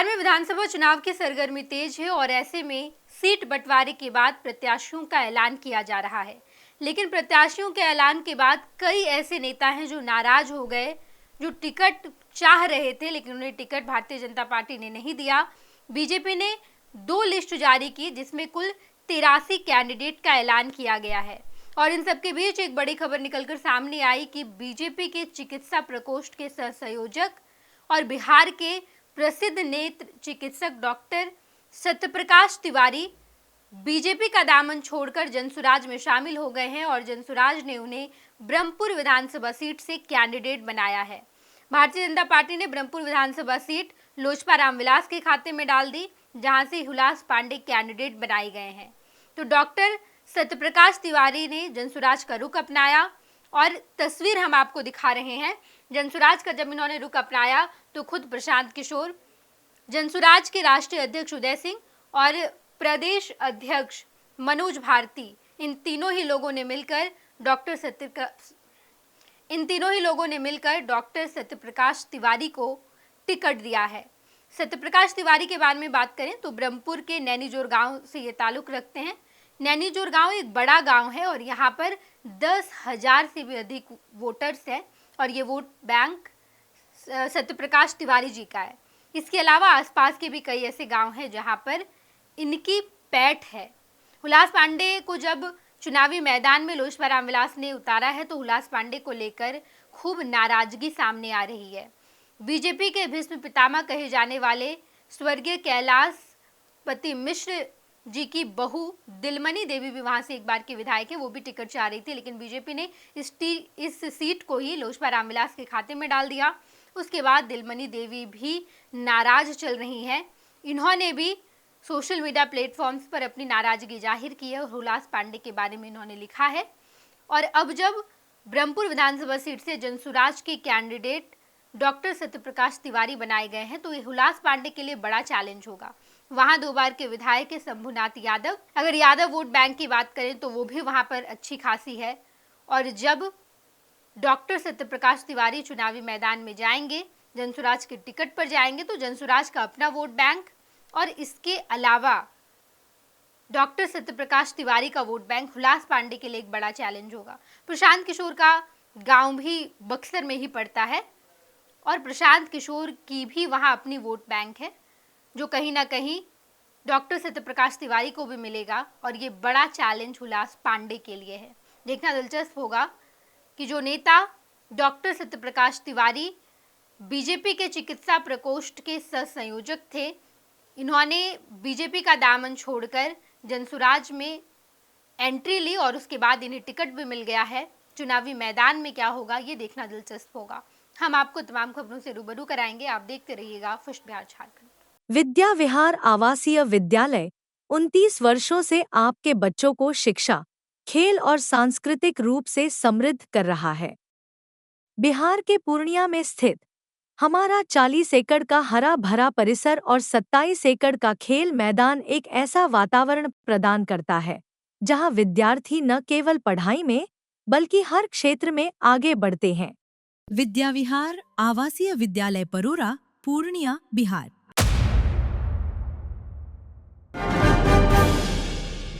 बिहार में विधानसभा चुनाव की सरगर्मी तेज है और ऐसे में सीट बंटवारे के बाद प्रत्याशियों का ऐलान किया जा रहा है। लेकिन प्रत्याशियों के ऐलान के बाद कई ऐसे नेता हैं जो नाराज हो गए, जो टिकट चाह रहे थे लेकिन उन्हें टिकट भारतीय जनता पार्टी ने नहीं दिया। बीजेपी ने 2 लिस्ट जारी की जिसमें कुल 83 कैंडिडेट का ऐलान किया गया है। और इन सबके बीच एक बड़ी खबर निकलकर सामने आई कि बीजेपी के चिकित्सा प्रकोष्ठ के सह संयोजक और बिहार के प्रसिद्ध नेत्र चिकित्सक डॉक्टर सत्यप्रकाश तिवारी बीजेपी का दामन छोड़कर जनसुराज में शामिल हो गए हैं और जनसुराज ने उन्हें ब्रह्मपुर विधानसभा सीट से कैंडिडेट बनाया है। भारतीय जनता पार्टी ने ब्रह्मपुर विधानसभा सीट लोजपा रामविलास के खाते में डाल दी, जहां से हुलास पांडे कैंडिडेट बनाए गए हैं। तो डॉक्टर सत्यप्रकाश तिवारी ने जनसुराज का रुख अपनाया और तस्वीर हम आपको दिखा रहे हैं। जनसुराज का जब इन्होंने रुख अपनाया तो खुद प्रशांत किशोर, जनसुराज के राष्ट्रीय अध्यक्ष उदय सिंह और प्रदेश अध्यक्ष मनोज भारती, इन तीनों ही लोगों ने मिलकर डॉक्टर सत्यप्रकाश तिवारी को टिकट दिया है। सत्यप्रकाश तिवारी के बारे में बात करें तो ब्रह्मपुर के नैनीजोर गांव से ये ताल्लुक रखते हैं। नैनीजोर गांव एक बड़ा गांव है और यहाँ पर 10,000 से भी अधिक वोटर्स हैं और ये वोट बैंक सत्यप्रकाश तिवारी जी का है। इसके अलावा आसपास के भी कई ऐसे गांव हैं जहां पर इनकी पैठ है। हुलास पांडे को जब चुनावी मैदान में लोजपा रामविलास ने उतारा है तो हुलास पांडे को लेकर खूब नाराजगी सामने आ रही है। बीजेपी के भीष्म पितामह कहे जाने वाले स्वर्गीय कैलाशपति मिश्र जी की बहू दिलमणि देवी भी वहां से एक बार की विधायक है, वो भी टिकट चाह रही थी, लेकिन बीजेपी ने इस सीट को ही लोजपा रामविलास के खाते में डाल दिया। उसके बाद दिलमणि देवी भी नाराज चल रही हैं। इन्होंने भी सोशल मीडिया प्लेटफॉर्म्स पर अपनी नाराजगी जाहिर की है और हुलास पांडे के बारे में इन्होंने लिखा है। और अब जब ब्रह्मपुर विधानसभा सीट से जनसुराज के कैंडिडेट डॉक्टर सत्यप्रकाश तिवारी बनाए गए हैं तो ये हुलास पांडे के लिए बड़ा चैलेंज होगा। वहां 2 बार के विधायक है शंभुनाथ यादव। अगर यादव वोट बैंक की बात करें तो वो भी वहां पर अच्छी खासी है। और जब डॉक्टर सत्यप्रकाश तिवारी चुनावी मैदान में जाएंगे, जनसुराज के टिकट पर जाएंगे, तो जनसुराज का अपना वोट बैंक और इसके अलावा डॉक्टर सत्यप्रकाश तिवारी का वोट बैंक हुलास पांडे के लिए एक बड़ा चैलेंज होगा। प्रशांत किशोर का गांव भी बक्सर में ही पड़ता है और प्रशांत किशोर की भी वहां अपनी वोट बैंक है जो कहीं ना कहीं डॉक्टर सत्यप्रकाश तिवारी को भी मिलेगा और ये बड़ा चैलेंज हुलास पांडे के लिए है। देखना दिलचस्प होगा कि जो नेता डॉक्टर सत्यप्रकाश तिवारी बीजेपी के चिकित्सा प्रकोष्ठ के सह संयोजक थे, इन्होंने बीजेपी का दामन छोड़कर जनसुराज में एंट्री ली और उसके बाद इन्हें टिकट भी मिल गया है। चुनावी मैदान में क्या होगा ये देखना दिलचस्प होगा। हम आपको तमाम खबरों से रूबरू कराएंगे। आप देखते रहिएगा फर्स्ट बिहार झारखंड। विद्या विहार आवासीय विद्यालय 29 वर्षों से आपके बच्चों को शिक्षा, खेल और सांस्कृतिक रूप से समृद्ध कर रहा है। बिहार के पूर्णिया में स्थित हमारा 40 एकड़ का हरा भरा परिसर और 27 एकड़ का खेल मैदान एक ऐसा वातावरण प्रदान करता है जहां विद्यार्थी न केवल पढ़ाई में बल्कि हर क्षेत्र में आगे बढ़ते हैं। विद्या विहार आवासीय विद्यालय परोरा, पूर्णिया, बिहार।